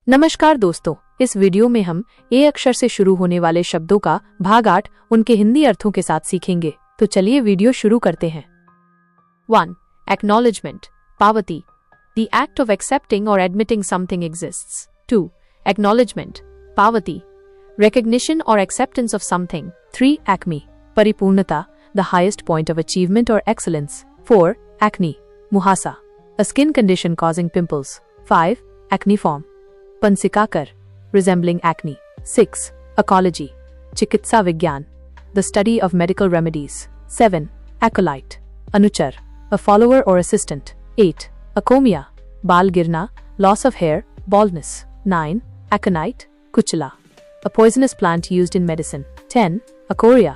नमस्कार दोस्तों, इस वीडियो में हम ए अक्षर से शुरू होने वाले शब्दों का भाग 8 उनके हिंदी अर्थों के साथ सीखेंगे। तो चलिए वीडियो शुरू करते हैं। 1. Acknowledgement, पावती, the act of accepting or admitting something exists. 2. Acknowledgement, पावती, recognition or acceptance of something. 3. Acme, परिपूर्णता, the highest point of achievement or excellence. 4. Acne, मुहासा, a skin condition causing pimples. 5. Acneiform, पंसिकाकर, resembling acne. 6. Ecology, चिकित्सा विज्ञान, the study of medical remedies. 7. Acolyte, अनुचर, a follower or assistant. 8. Acomia, बाल गिरना, loss of hair, baldness. 9. Aconite, कुचला, a poisonous plant used in medicine. 10. Acoria,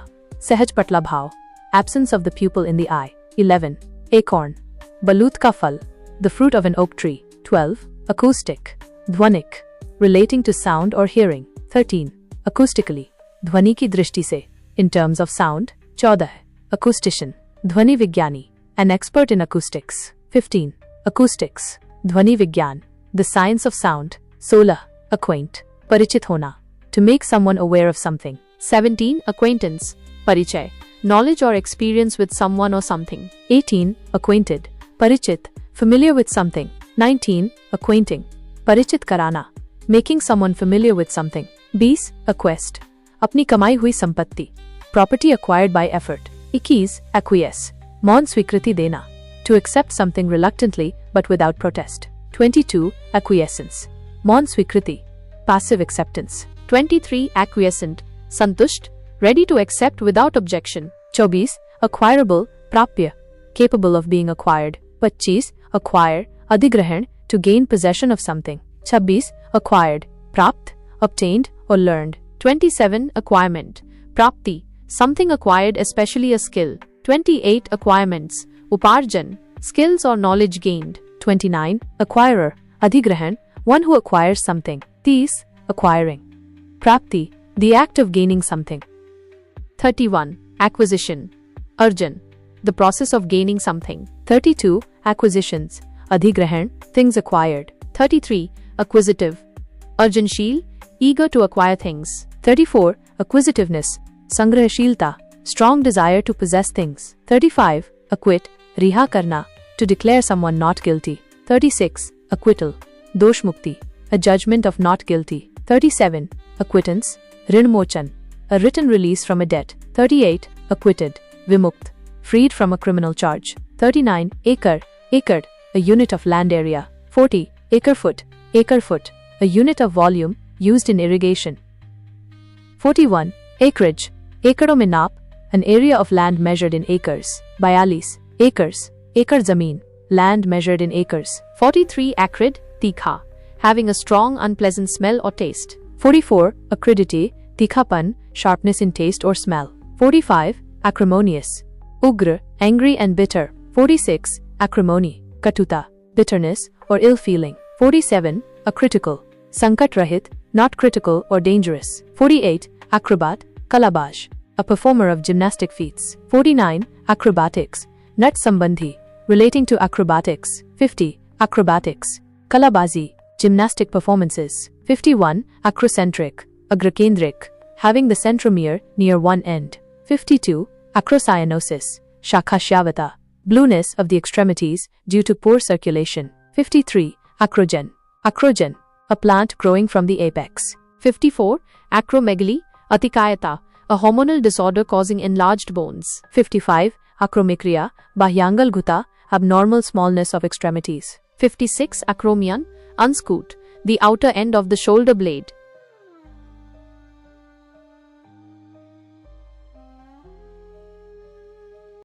सहज पटला भाव, absence of the pupil in the eye. 11. Acorn, बलूत का फल, the fruit of an oak tree. 12. Acoustic, ध्वनिक, relating to sound or hearing. 13. Acoustically, ध्वनि की दृष्टि से, in terms of sound. 14. Acoustician, ध्वनि विज्ञानी, an expert in acoustics. 15. Acoustics, ध्वनि विज्ञान, the science of sound. 16. Acquaint, परिचित होना, to make someone aware of something. 17. Acquaintance, परिचय, knowledge or experience with someone or something. 18. Acquainted, परिचित, familiar with something. 19. Acquainting, परिचित कराना, making someone familiar with something. 20. Acquest, अपनी कमाई हुई संपत्ति, property acquired by effort. 21. Acquiesce, मौन स्वीकृति देना, to accept something reluctantly but without protest. 22. Acquiescence, मौन स्वीकृति, passive acceptance. 23. Acquiescent, संतुष्ट, ready to accept without objection. 24. Acquirable, प्राप्य, capable of being acquired. 25. Acquire, अधिग्रहण, to gain possession of something. 26. Acquired, प्राप्त, obtained or learned. 27. Acquirement, प्राप्ति, something acquired, especially a skill. 28. Acquirements, उपार्जन, skills or knowledge gained. 29. Acquirer, अधिग्रहण, one who acquires something. 30. Acquiring, प्राप्ति, the act of gaining something. 31. Acquisition, Arjan, the process of gaining something. 32. Acquisitions, अधिग्रहण, things acquired. 33. Acquisitive, अर्जनशील, eager to acquire things. 34. Acquisitiveness, संग्रहशीलता, strong desire to possess things. 35. Acquit, रिहा करना, to declare someone not guilty. 36. Acquittal, दोष मुक्ति, a judgment of not guilty. 37. Acquittance, ऋण मोचन, a written release from a debt. 38. Acquitted, विमुक्त, freed from a criminal charge. 39. Acre, acre, a unit of land area. 40. Acre-foot, a unit of volume used in irrigation. 41. Acreage, एकड़ों में नाप, an area of land measured in acres. 42. Acres, एकड़ जमीन, land measured in acres. 43. Acrid, तीखा, having a strong unpleasant smell or taste. 44. Acridity, तीखापन, sharpness in taste or smell. 45. Acrimonious, उग्र, angry and bitter. 46. Acrimony, कटुता, bitterness or ill feeling. 47. Acritical, संकट रहित, not critical or dangerous. 48. Acrobat, कलाबाज, a performer of gymnastic feats. 49. Acrobatics, नट संबंधी, relating to acrobatics. 50. Acrobatics, कलाबाजी, gymnastic performances. 51. Acrocentric, अग्रकेंद्रिक, having the centromere near one end. 52. Acrocyanosis, शाखाश्यावता, blueness of the extremities due to poor circulation. 53. Acrogen, acrogen, a plant growing from the apex. 54. Acromegaly, atikayata, a hormonal disorder causing enlarged bones. 55. Acromicria, bahyangal guta, abnormal smallness of extremities. 56. Acromion, unscoot, the outer end of the shoulder blade.